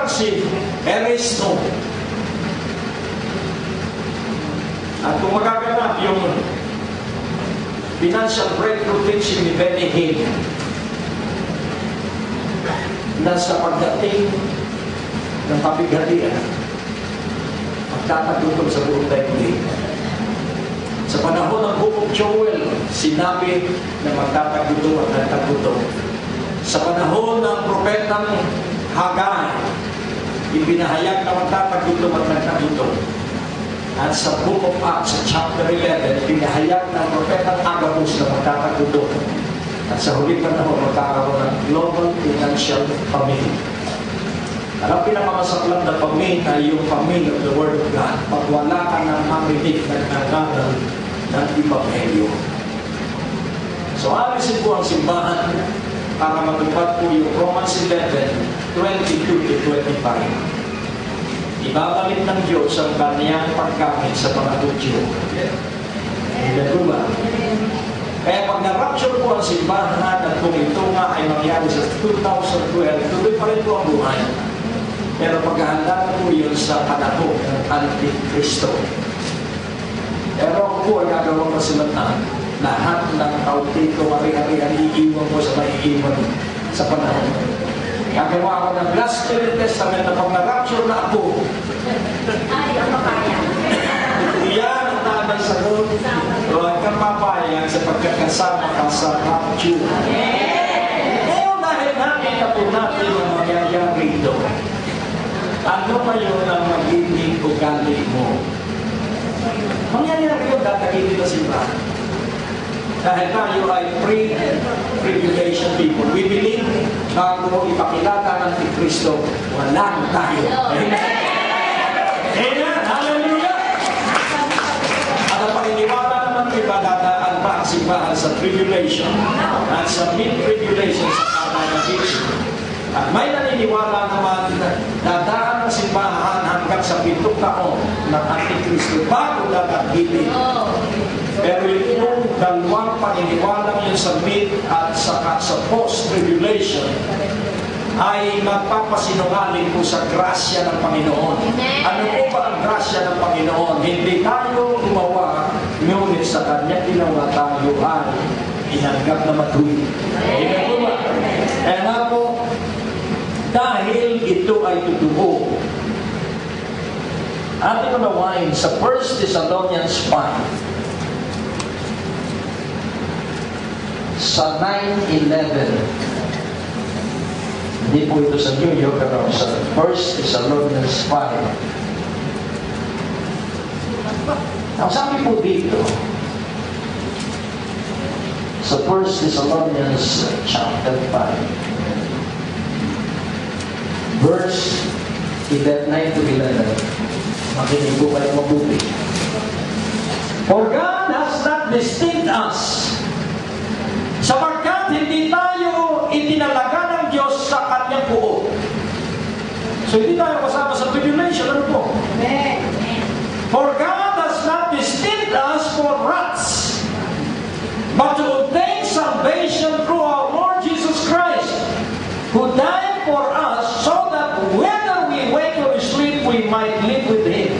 si Eristo. At kung magaganap yung financial breakthrough teaching ni Benny Hinn na sa pagdating ng kapighatian, magtatagutom sa buong daigdig. Sa panahon ng Book of Joel, sinabi na magtatagutom at nagtagutom. Sa panahon ng propetang Haggai, ibinahayag na magtatagutom at nagtagutom. At sa Book of Acts, sa chapter 11, pinahayag ng propetang Agabus na magtatagutom. At sa huling panahon, magkakaroon ng global financial famine. Alam, pinakamasaklang na famine ay yung famine of the Word of God. Pag wala ka ng marinig na nangaral ng Ebanghelyo. So, alisin po ang simbahan para matupad po yung Romans 11:22-25. Ibabalik ng Diyos ang kanyang pagkamit sa mga Hudyo. Hindi po ba? Kaya pag na-rapture po ang simbahan at kung ito nga ay mangyari sa 2012, tuloy pa rin po ang buhay. Pero paghahanda po yun sa panahon ng Antikristo. Pero ako po ay gagawang kasulatan. Lahat ng kautito, ari-arian, iiwan mo sa maiiwan sa panahon. Gagawa ako ng last Spirit Testament na pag na-rapture na ako. Ay, ang papayag. Iyan ang tamang sagot. Huwag kang papayag sa pagkakasama ka sa rapture. Ngayon dahil nakita po natin ang mangyayari ito, ano pa yun ang magiging ugali mo? Mangyayari yun, datagin dito si Brad. Dahil tayo ay pre-tribulation people. We believe bago ipakilata ng Kristo, walang tayo. Amen? Amen? Hallelujah! At ang paniniwala naman iba, dadaan pa ang simbahan sa tribulation at sa mid-tribulation sa Canaan. At may naniniwala naman na dadaan ang simbahan hanggang sa 7 taon ng Antikristo bago dadagitin. Pero yung dalawang paniniwalang yun sa mid at saka sa post-tribulation ay magpapasinungaling po sa grasya ng Panginoon. Ano po ba ang grasya ng Panginoon? Hindi tayo gumawa, ngunit sa kanya ginawa tayo ay inanggap na matuwid. Hindi po ba? Kaya nga po, dahil ito ay totoo, ating unawain sa 1 Thessalonians 5, sa 9:11. Hindi po ito sa New York, pero sa 1 Thessalonians 5. Ang sabi po dito, sa 1 Thessalonians chapter 5, verse 9-11. Makinig po kayo mabuti. For God has not destined us, sapagkat hindi tayo itinalaga ng Diyos sa kanyang buo. So hindi tayo kasama sa tribulation. Ano po? Amen. For God has not destined us for wrath, but to obtain salvation through our Lord Jesus Christ, who died for us, so that whether we wake or sleep, we might live with Him.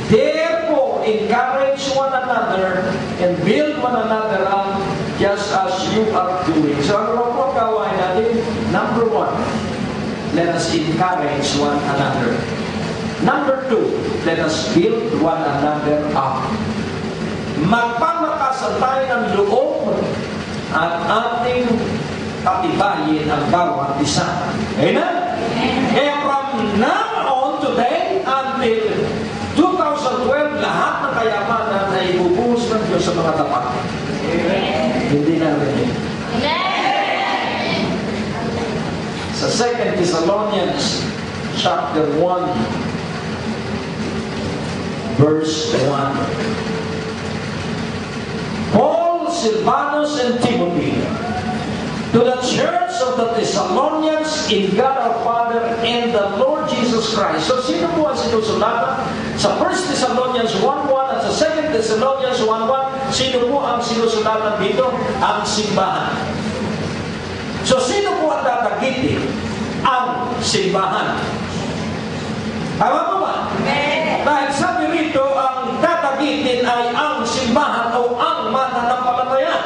Therefore, encourage one another and build one another up, just as you are doing. So, ano po ang gawain natin? Number 1, let us encourage one another. Number 2, let us build one another up. Magpamakasan tayo ng loob at ating patibayin ang bawat isa. Amen? Kaya from now on today until 2012, lahat ng kayamanan ay ibubuhos ng Diyos sa mga tapat. Hindi na rin. Sa 2 Thessalonians chapter 1, verse 1. Paul, Silvanus, and Timothy, to the church of the Thessalonians in God our Father and the Lord Jesus Christ. So, sino po ang sinusulatan? Sa 1 Thessalonians 1:1 at sa 2 Thessalonians 1:1, sino po ang sinusulatan dito? Ang simbahan. So, sino po ang tatagitin? Ang simbahan. Tama po ba? Dahil sabi rito, ang tatagitin ay ang simbahan o ang mananampalataya.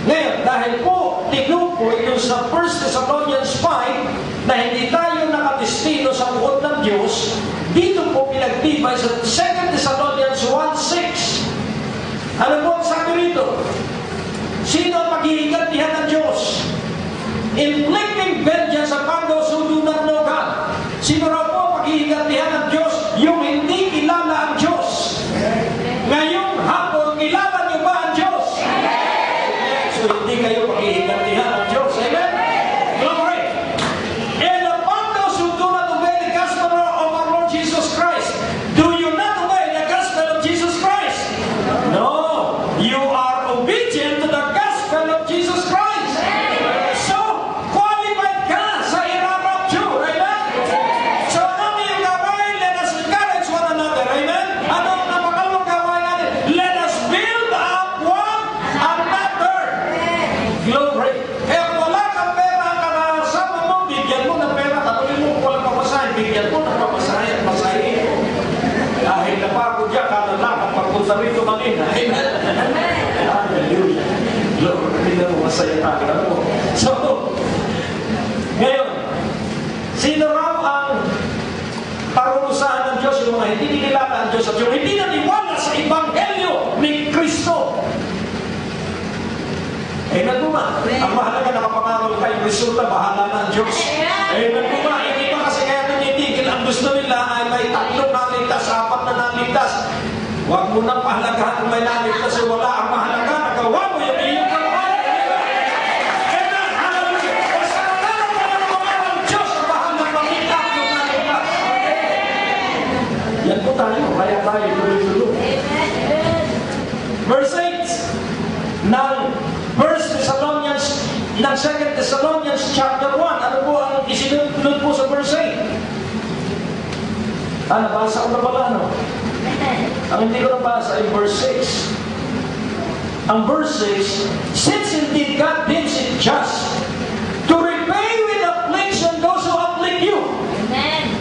Ngayon, dahil po tinupo ito sa 1 Thessalonians 5 na hindi tayo nakadestino sa buod ng Diyos, dito po pinagtibay sa 2 Thessalonians 1:6. Ano po ang sabi rito? Sino ang paghihigantihan ng Diyos? Inflicting vengeance upon those who do not know God. Sino raw po ang paghihigantihan ng Diyos? Yung hindi kilala ang Diyos. Ngayong hapon, kilala niyo ba ang Diyos? So hindi kayo paghihigantihan ng Diyos. Amen? Glory! And upon those who do not obey the gospel of our Lord Jesus Christ, do you not obey the gospel of Jesus Christ? No! You are obedient to the gospel of Jesus Christ. So, qualified ka sa irarapture. Amen? So, ano yung gawain? Let us encourage one another. Amen? Ano ang napakalong gawain natin? Let us build up one another. Glory. Kaya kung wala kang pera, kasama mo, bigyan mo ng pera. Tatuloy mo kung walang pamasahin, bigyan mo ng pamasahin at masahin. Dahil napagod yan, kalalakad pagpunta rito kanina. Amen? Hallelujah. Glory. Hindi mo masaya tayo. So, ngayon, sino raw ang parurusahan ng Diyos? Yung mga hindi nililata ang Diyos at yung hindi naniwala sa Ebanghelyo ni Kristo. Amen po ba? Ang mahalaga nakapangaral kayong resulta, bahala na ang Diyos. Amen po ba? Hindi ba kasi kaya tinitigil ang gusto nila ay may 3 naligtas, 4 na naligtas. Huwag mo nang pahalagahan kung may naligtas o wala. Ang mahalaga, nagawa mo yung iyong kawan. Amen! Hallelujah! Basta nalaman mo na naman ang Diyos na bahalang mamita yung naligtas. Yan po tayo. Kaya tayo tuloy-tuloy. Verse 8 ng 1 Thessalonians, ng 2 Thessalonians chapter 1. Ano po ang isinunod po sa verse 8? Nabasa ko na pala, no? Ang hindi ko nabasa ay verse 6. Ang verse 6, since indeed God deems it just to repay with affliction those who afflict you. Amen.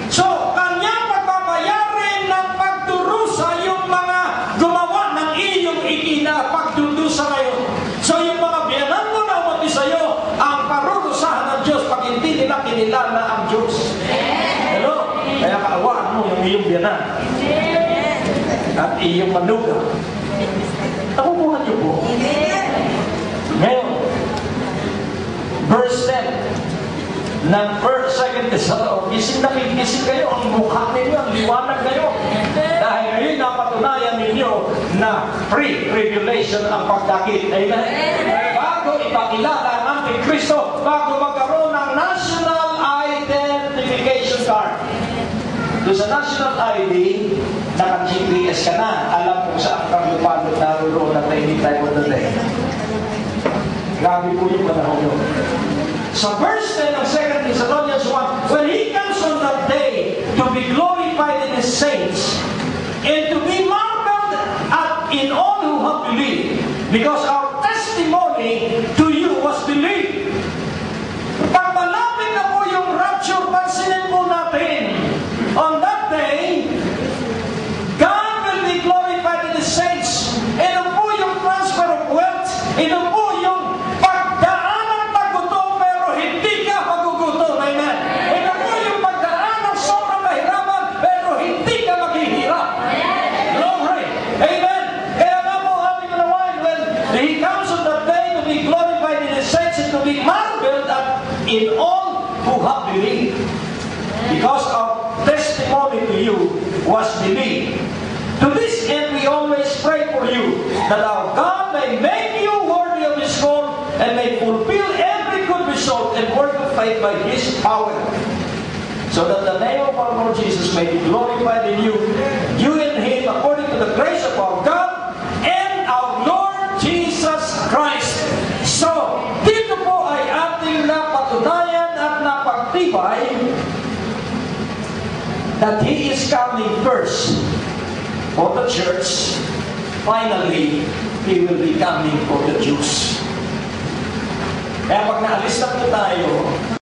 So, kanya pagbabayarin ng pagdurusa yung mga gumawa ng iyong ikinapagdudusa ngayon. So, yung mga biyanan mo na umati sa'yo, ang parurusahan ng Diyos pag hindi nila kinilala ang Diyos. Hello? Kaya kaawaan mo yung iyong biyanan at iyong manugang. Nakukuha niyo po. Ngayon, verse 10 ng 2 Thessalonians, gising kayo, ang mukha ninyo, ang liwanag kayo. Dahil ngayon napatunayan ninyo na pre-tribulation ang pagdakit. Amen? Bago ipakilala ang Antikristo, bago magkaroon ng national identification card. Doon sa national ID, naka-GPS ka na. Alam kung saan kang lupalot naroon at any time of the day. Grabe po yung panahon yun. Sa verse 10 ng 2 Thessalonians 1, when He comes on that day to be glorified in His saints and to be marveled at in all who have believed, because our testimony to you was believed. Pag malapit na po yung rapture, pansinin po natin, on that day, God will be glorified in His saints. Ito po yung transfer of wealth. Ito po yung pagdaan ng tagutom pero hindi ka magugutom. Amen. Ito po yung pagdaan ng sobrang kahirapan pero hindi ka maghihirap. Glory. Amen. Kaya nga po, happy na naman, when He comes on that day to be glorified in His saints and to be marveled at in all who have believed. Because our testimony to you was believed. To this end, we always pray for you, that our God may make you worthy of His call and may fulfill every good result and work of faith by His power, so that the name of our Lord Jesus may be glorified in you, you and Him, according to the grace of our God and our Lord Jesus Christ. So, dito po ay ating napatunayan at napagtibay that He is coming first for the church. Finally, He will be coming for the Jews. Kaya pag naalis na po tayo,